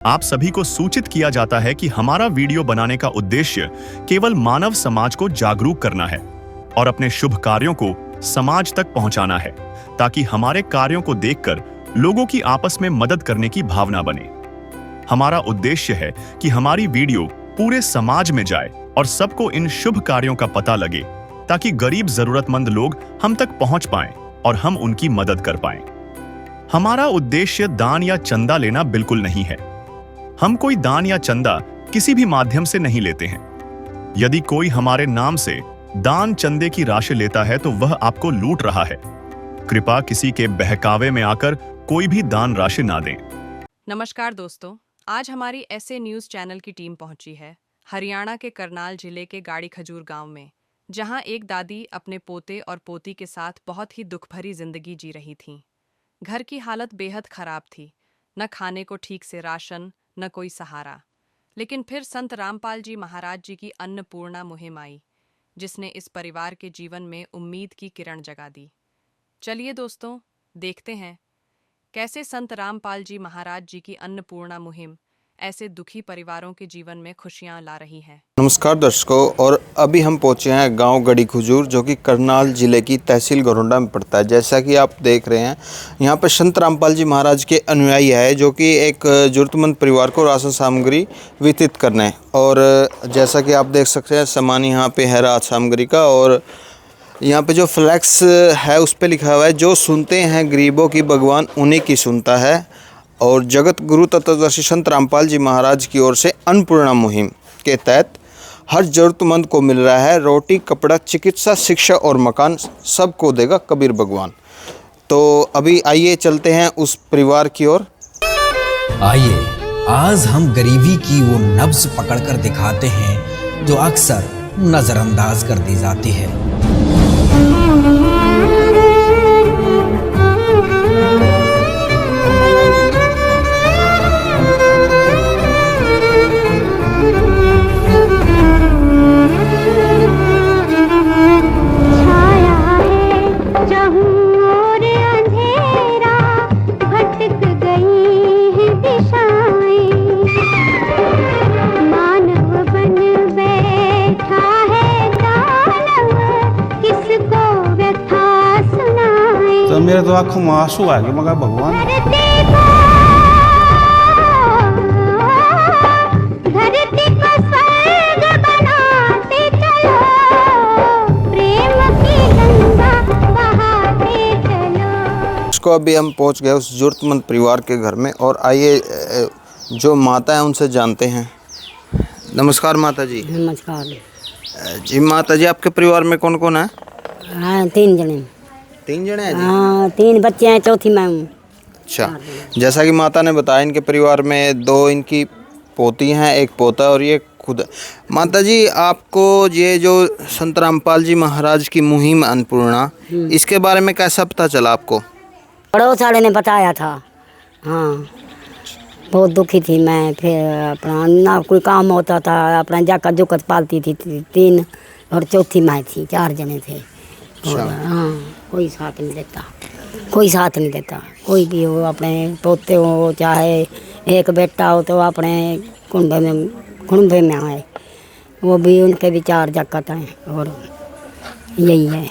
आप सभी को सूचित किया जाता है कि हमारा वीडियो बनाने का उद्देश्य केवल मानव समाज को जागरूक करना है और अपने शुभ कार्यों को समाज तक पहुंचाना है, ताकि हमारे कार्यों को देखकर लोगों की आपस में मदद करने की भावना बने। हमारा उद्देश्य है कि हमारी वीडियो पूरे समाज में जाए और सबको इन शुभ कार्यों का पता लगे, ताकि गरीब जरूरतमंद लोग हम तक पहुंच पाएं और हम उनकी मदद कर पाएं। हमारा उद्देश्य दान या चंदा लेना बिल्कुल नहीं है। हम कोई दान या चंदा किसी भी माध्यम से नहीं लेते हैं। यदि कोई हमारे नाम से दान चंदे की राशि लेता है तो वह आपको लूट रहा है। कृपया किसी के बहकावे में आकर कोई भी दान राशि ना दें। नमस्कार दोस्तों, आज हमारी ऐसे न्यूज़ चैनल की टीम पहुंची है हरियाणा के करनाल जिले के गाड़ी खजूर गांव में, जहां एक दादी अपने पोते और पोती के साथ बहुत ही दुख भरी जिंदगी जी रही थीं। घर की हालत बेहद खराब थी, न खाने को ठीक से राशन, न कोई सहारा। लेकिन फिर संत रामपाल जी महाराज जी की अन्नपूर्णा मुहिम आई, जिसने इस परिवार के जीवन में उम्मीद की किरण जगा दी। चलिए दोस्तों, देखते हैं कैसे संत रामपाल जी महाराज जी की अन्नपूर्णा मुहिम ऐसे दुखी परिवारों के जीवन में खुशियां ला रही है। नमस्कार दर्शकों, और अभी हम पहुंचे हैं गांव गड़ी खजूर, जो कि करनाल जिले की तहसील घरोंडा में पड़ता है। जैसा कि आप देख रहे हैं, यहां पर संत रामपाल जी महाराज के अनुयायी है, जो कि एक जरूरतमंद परिवार को राशन सामग्री वितरित करने। और जैसा कि आप देख सकते हैं, सामान यहाँ पे है राहत सामग्री का, और यहाँ पे जो फ्लैक्स है उस पर लिखा हुआ है, जो सुनते हैं गरीबों की भगवान उन्हीं की सुनता है। और जगत गुरु तत्वदर्शी संत रामपाल जी महाराज की ओर से अन्नपूर्णा मुहिम के तहत हर जरूरतमंद को मिल रहा है रोटी, कपड़ा, चिकित्सा, शिक्षा और मकान, सबको देगा कबीर भगवान। तो अभी आइए चलते हैं उस परिवार की ओर। आइए आज हम गरीबी की वो नब्ज पकड़कर दिखाते हैं जो अक्सर नजरअंदाज कर दी जाती है। मेरे तो आंखों में आंसू आ गए। मगर भगवान उसको अभी हम पहुंच गए उस जरूरतमंद परिवार के घर में, और आइए जो माता है उनसे जानते हैं। नमस्कार माता जी। नमस्कार जी माता जी, आपके परिवार में कौन कौन है? हाँ, 3 जने। 3 जने हैं जी? हाँ, 3 बच्चे हैं, चौथी मैं हूँ। अच्छा, जैसा कि माता ने बताया, इनके परिवार में 2 इनकी पोती हैं, 1 पोता और ये खुद। माता जी, आपको ये जो संत रामपाल जी महाराज की मुहिम अन्नपूर्णा, इसके बारे में कैसा पता चला आपको? पड़ोस वाले ने बताया था। हाँ, बहुत दुखी थी मैं। फिर अपना ना कोई काम होता था, अपना जाकर जोकर पालती थी। 3 और चौथी मैं थी, 4 जने थे। हाँ, कोई साथ नहीं देता, कोई साथ नहीं देता। कोई भी हो, अपने पोते हो चाहे एक बेटा हो, तो अपने कुंभे में आए, वो भी उनके भी 4 जकत हैं, और यही है।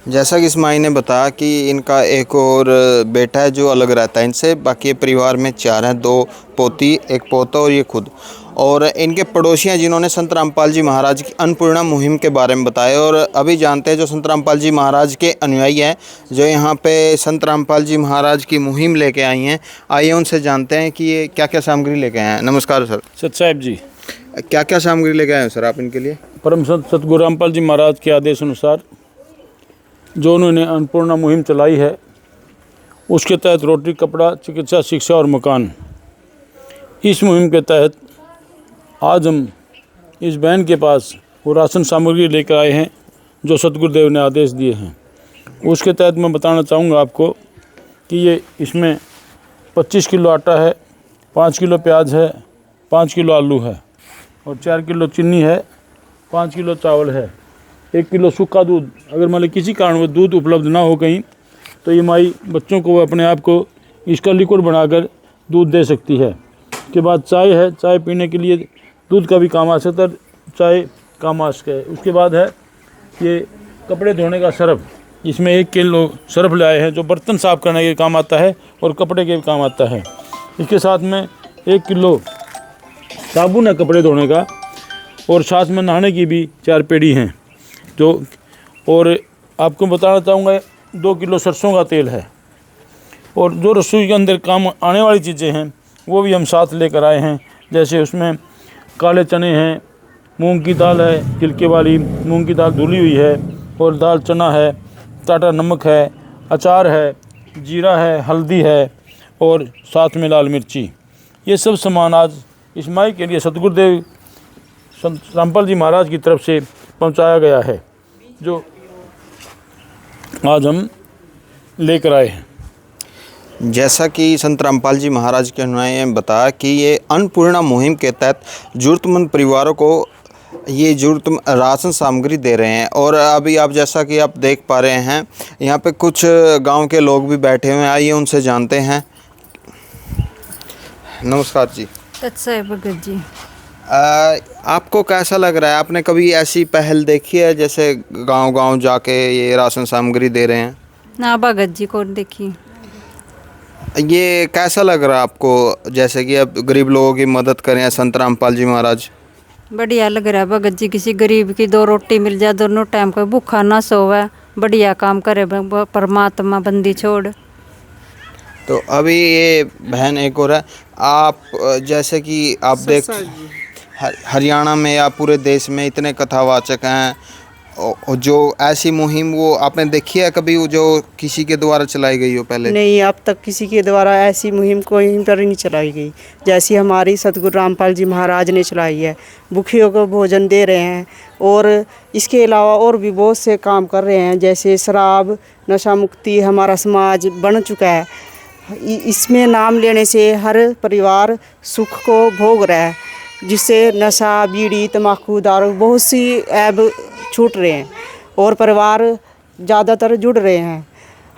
जैसा कि इस माई ने बताया कि इनका एक और बेटा है जो अलग रहता है इनसे, बाकी परिवार में 4 हैं, 2 पोती, 1 पोता और ये खुद। और इनके पड़ोसी हैं जिन्होंने संत रामपाल जी महाराज की अन्नपूर्णा मुहिम के बारे में बताया। और अभी जानते हैं जो संत रामपाल जी महाराज के अनुयायी हैं, जो यहाँ पे संत रामपाल जी महाराज की मुहिम लेके आई हैं। आइए उनसे जानते हैं कि ये क्या क्या सामग्री लेके आए हैं। नमस्कार सर। सत साहिब जी, क्या क्या सामग्री लेके आए हैं सर आप इनके लिए? परम संत सतगुरु रामपाल जी महाराज के आदेश अनुसार जो उन्होंने अन्नपूर्णा मुहिम चलाई है, उसके तहत रोटी, कपड़ा, चिकित्सा, शिक्षा और मकान। इस मुहिम के तहत आज हम इस बहन के पास वो राशन सामग्री लेकर आए हैं जो सतगुरुदेव ने आदेश दिए हैं। उसके तहत मैं बताना चाहूँगा आपको कि ये इसमें 25 किलो आटा है, 5 किलो प्याज है, 5 किलो आलू है, और 4 किलो चीनी है, 5 किलो चावल है, 1 किलो सूखा दूध। अगर मान ली किसी कारण वो दूध उपलब्ध ना हो कहीं, तो ये माई बच्चों को अपने आप को इसका लिक्विड बनाकर दूध दे सकती है। के बाद चाय है, चाय पीने के लिए दूध का भी काम आ सकता है, चाय काम आ सकता है। उसके बाद है ये कपड़े धोने का सर्फ, इसमें 1 किलो सर्फ लाए हैं जो बर्तन साफ़ करने के काम आता है और कपड़े के भी काम आता है। इसके साथ में 1 किलो साबुन है कपड़े धोने का, और साथ में नहाने की भी 4 पेड़ी हैं जो, और आपको बताना चाहूँगा 2 किलो सरसों का तेल है। और जो रसोई के अंदर काम आने वाली चीज़ें हैं वो भी हम साथ लेकर आए हैं, जैसे उसमें काले चने हैं, मूंग की दाल है, छिलके वाली मूंग की दाल धुली हुई है, और दाल चना है, टाटा नमक है, अचार है, जीरा है, हल्दी है, और साथ में लाल मिर्ची। ये सब सामान आज इस माई के लिए सतगुरुदेव संत रामपाल जी महाराज की तरफ से पहुंचाया गया है, जो आज हम लेकर आए हैं। जैसा कि संत रामपाल जी महाराज के अनुयायी ने बताया कि ये अन्नपूर्णा मुहिम के तहत ज़रूरतमंद परिवारों को ये ज़रूरत राशन सामग्री दे रहे हैं। और अभी आप जैसा कि आप देख पा रहे हैं यहाँ पे कुछ गांव के लोग भी बैठे हुए हैं, आइए उनसे जानते हैं। नमस्कार जी। अच्छा है भगत जी। आपको कैसा लग रहा है, आपने कभी ऐसी पहल देखी है जैसे गांव-गांव जाके ये राशन सामग्री दे रहे हैं? ना भगत जी को देखी। ये कैसा लग रहा है आपको, जैसे कि अब गरीब लोगों की मदद करें संत रामपाल जी महाराज? बढ़िया लग रहा है भगत जी, किसी गरीब की 2 रोटी मिल जाए, दोनों टाइम का भूखा ना सोवे, बढ़िया काम करे परमात्मा बंदी छोड़। तो अभी ये बहन एक और है, आप जैसे कि आप देख हरियाणा में या पूरे देश में इतने कथावाचक हैं, और जो ऐसी मुहिम वो आपने देखी है कभी, जो किसी के द्वारा चलाई गई हो पहले? नहीं, अब तक किसी के द्वारा ऐसी मुहिम कोई पर नहीं चलाई गई जैसी हमारी सतगुरु रामपाल जी महाराज ने चलाई है। भूखियों को भोजन दे रहे हैं, और इसके अलावा और भी बहुत से काम कर रहे हैं, जैसे शराब नशा मुक्ति हमारा समाज बन चुका है। इसमें नाम लेने से हर परिवार सुख को भोग रहा है, जिससे नशा बीड़ी तम्बाकू दारू बहुत सी ऐब छूट रहे हैं और परिवार ज़्यादातर जुड़ रहे हैं।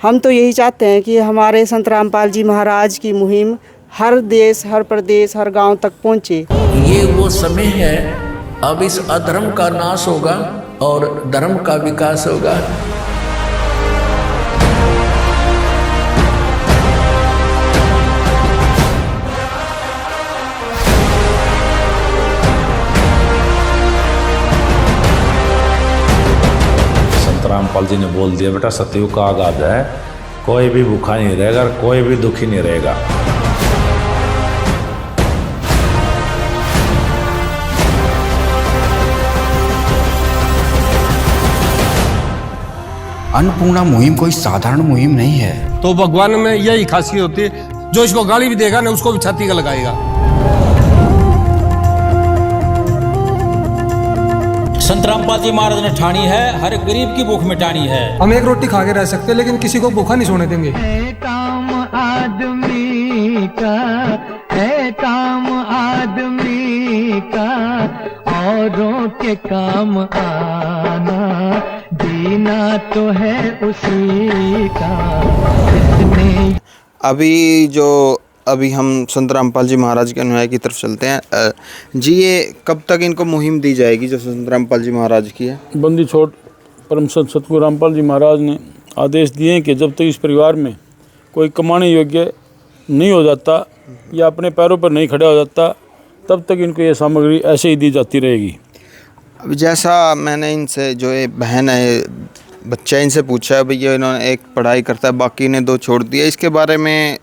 हम तो यही चाहते हैं कि हमारे संत रामपाल जी महाराज की मुहिम हर देश, हर प्रदेश, हर गांव तक पहुंचे। ये वो समय है, अब इस अधर्म का नाश होगा और धर्म का विकास होगा। रामपाल जी ने बोल दिया, बेटा सतयुग का आगाज है, कोई भी भूखा नहीं रहेगा, कोई भी दुखी नहीं रहेगा। अन्नपूर्णा मुहिम कोई साधारण मुहिम नहीं है। तो भगवान में यही खासियत होती है, जो इसको गाली भी देगा ना उसको भी छाती का लगाएगा। संत रामपाल जी महाराज ने ठानी है, हर गरीब की भूख मिटानी है। हम 1 रोटी खा के रह सकते हैं, लेकिन किसी को भूखा नहीं सोने देंगे। है काम आदमी का, है काम आदमी का, औरों के काम आना, जीना तो है उसी का। अभी हम संत रामपाल जी महाराज के अनुयायी की तरफ चलते हैं। जी, ये कब तक इनको मुहिम दी जाएगी जो संत रामपाल जी महाराज की है? बंदी छोड़ परम संत सतगुरु रामपाल जी महाराज ने आदेश दिए हैं कि जब तक इस परिवार में कोई कमाने योग्य नहीं हो जाता या अपने पैरों पर नहीं खड़ा हो जाता, तब तक इनको ये सामग्री ऐसे ही दी जाती रहेगी। अब जैसा मैंने इनसे, जो ये बहन है बच्चा, इनसे पूछा है, भैया इन्होंने एक पढ़ाई करता है, बाकी ने 2 छोड़ दिया, इसके बारे में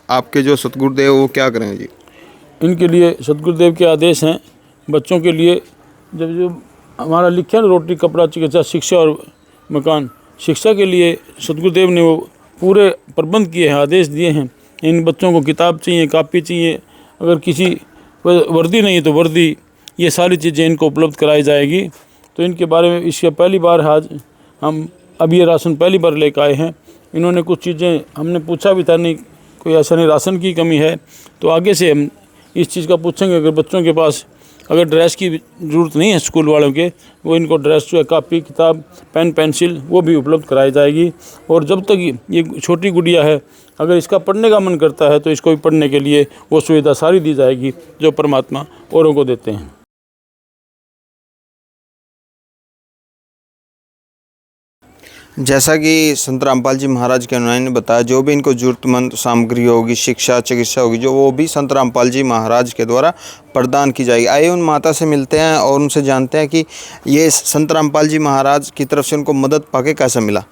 आपके जो सतगुरुदेव वो क्या करें जी? इनके लिए सतगुरुदेव के आदेश हैं, बच्चों के लिए जब जो हमारा लिखा है रोटी कपड़ा चिकित्सा शिक्षा और मकान, शिक्षा के लिए सतगुरुदेव ने वो पूरे प्रबंध किए हैं, आदेश दिए हैं। इन बच्चों को किताब चाहिए, कापी चाहिए, अगर किसी वर्दी नहीं है तो वर्दी, ये सारी चीज़ें इनको उपलब्ध कराई जाएगी। तो इनके बारे में इसका पहली बार आज हम अब ये राशन पहली बार लेकर आए हैं। इन्होंने कुछ चीज़ें हमने पूछा भी था, नहीं कोई ऐसा नहीं राशन की कमी है, तो आगे से हम इस चीज़ का पूछेंगे। अगर बच्चों के पास अगर ड्रेस की ज़रूरत नहीं है स्कूल वालों के, वो इनको ड्रेस जो है कापी किताब पेन पेंसिल वो भी उपलब्ध कराई जाएगी। और जब तक ये छोटी गुड़िया है अगर इसका पढ़ने का मन करता है तो इसको भी पढ़ने के लिए वो सुविधा सारी दी जाएगी जो परमात्मा औरों को देते हैं। जैसा कि संत रामपाल जी महाराज के अनुयायी ने बताया, जो भी इनको जरूरतमंद सामग्री होगी, शिक्षा चिकित्सा होगी, जो वो भी संत रामपाल जी महाराज के द्वारा प्रदान की जाएगी। आइए उन माता से मिलते हैं और उनसे जानते हैं कि ये संत रामपाल जी महाराज की तरफ से उनको मदद पाके कैसा मिला।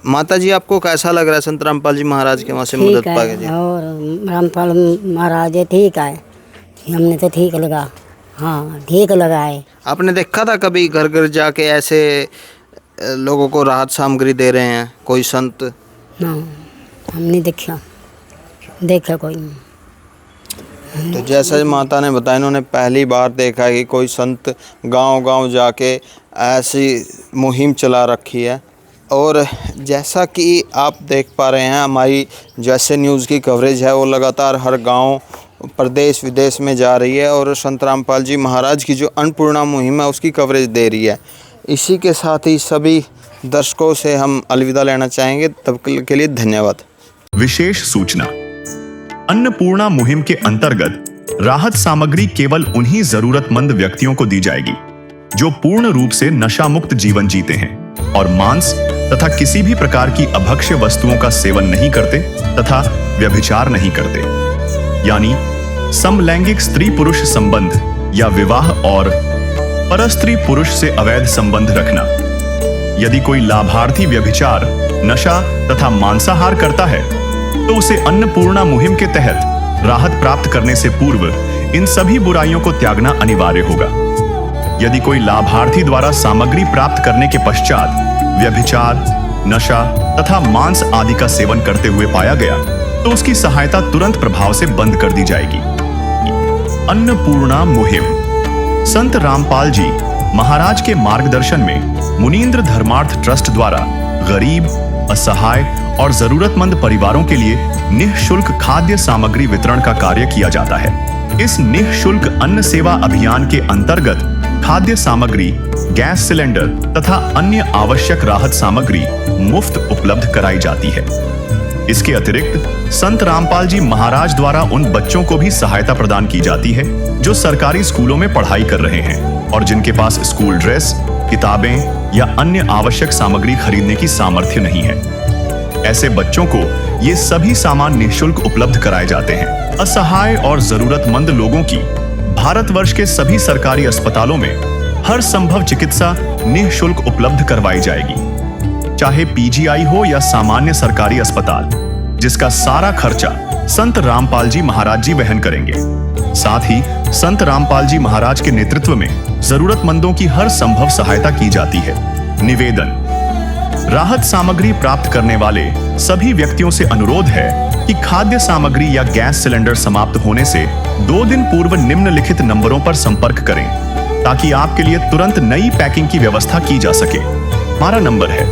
माता जी, आपको कैसा लग रहा है संत रामपाल जी महाराज के वहाँ से मदद पाके? जी, और रामपाल महाराज ठीक है, हमने तो ठीक लगा। हाँ, ठीक लगा है। आपने देखा था कभी घर घर जाके ऐसे लोगों को राहत सामग्री दे रहे हैं कोई संत? ना, हमने देखा कोई नहीं। तो जैसा माता ने बताया, इन्होंने पहली बार देखा है कि कोई संत गांव-गांव जाके ऐसी मुहिम चला रखी है। और जैसा कि आप देख पा रहे हैं, हमारी जैसे न्यूज़ की कवरेज है वो लगातार हर गांव, प्रदेश विदेश में जा रही है और संत रामपाल जी महाराज की जो अन्नपूर्णा मुहिम है उसकी कवरेज दे रही है। इसी के साथ ही सभी दर्शकों से हम अलविदा लेना चाहेंगे। तब के लिए धन्यवाद। विशेष सूचना, अन्नपूर्णा मुहिम के अंतर्गत राहत सामग्री केवल उन्हीं जरूरतमंद व्यक्तियों को दी जाएगी जो पूर्ण रूप से नशा मुक्त जीवन जीते हैं और मांस तथा किसी भी प्रकार की अभक्ष्य वस्तुओं का सेवन नहीं करते तथा व्यभिचार नहीं करते, यानी समलैंगिक स्त्री पुरुष संबंध या विवाह और परस्त्री पुरुष से अवैध संबंध रखना। यदि कोई लाभार्थी व्यभिचार, नशा तथा मांसाहार करता है तो उसे अन्नपूर्णा मुहिम के तहत राहत प्राप्त करने से पूर्व इन सभी बुराइयों को त्यागना अनिवार्य होगा। यदि कोई लाभार्थी द्वारा सामग्री प्राप्त करने के पश्चात व्यभिचार, नशा तथा मांस आदि का सेवन करते हुए पाया गया तो उसकी सहायता तुरंत प्रभाव से बंद कर दी जाएगी। अन्नपूर्णा मुहिम संत रामपाल जी महाराज के मार्गदर्शन में मुनीन्द्र धर्मार्थ ट्रस्ट द्वारा गरीब, असहाय और जरूरतमंद परिवारों के लिए निःशुल्क खाद्य सामग्री वितरण का कार्य किया जाता है। इस निःशुल्क अन्न सेवा अभियान के अंतर्गत खाद्य सामग्री, गैस सिलेंडर तथा अन्य आवश्यक राहत सामग्री मुफ्त उपलब्ध कराई जाती है। इसके अतिरिक्त संत रामपाल जी महाराज द्वारा उन बच्चों को भी सहायता प्रदान की जाती है जो सरकारी स्कूलों में पढ़ाई कर रहे हैं और जिनके पास स्कूल ड्रेस, किताबें या अन्य आवश्यक सामग्री खरीदने की सामर्थ्य नहीं है। ऐसे बच्चों को ये सभी सामान निःशुल्क उपलब्ध कराए जाते हैं। असहाय और जरूरतमंद लोगों की भारतवर्ष के सभी सरकारी अस्पतालों में हर संभव चिकित्सा निःशुल्क उपलब्ध करवाई जाएगी, चाहे पीजीआई हो या सामान्य सरकारी अस्पताल, जिसका सारा खर्चा संत रामपाल जी महाराज जी वहन करेंगे। साथ ही संत रामपाल जी महाराज के नेतृत्व में जरूरतमंदों की हर संभव सहायता की जाती है। निवेदन, राहत सामग्री प्राप्त करने वाले सभी व्यक्तियों से अनुरोध है कि खाद्य सामग्री या गैस सिलेंडर समाप्त होने से 2 दिन पूर्व निम्नलिखित नंबरों पर संपर्क करें ताकि आपके लिए तुरंत नई पैकिंग की व्यवस्था की जा सके। हमारा नंबर है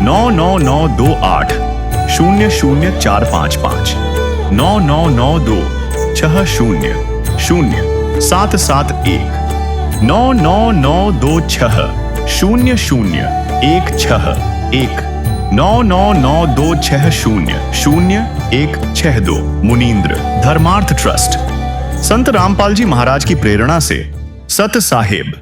99928 00455 9992 60 0771 99926 0016 99926000162 मुनीन्द्र धर्मार्थ ट्रस्ट। संत रामपाल जी महाराज की प्रेरणा से सत साहेब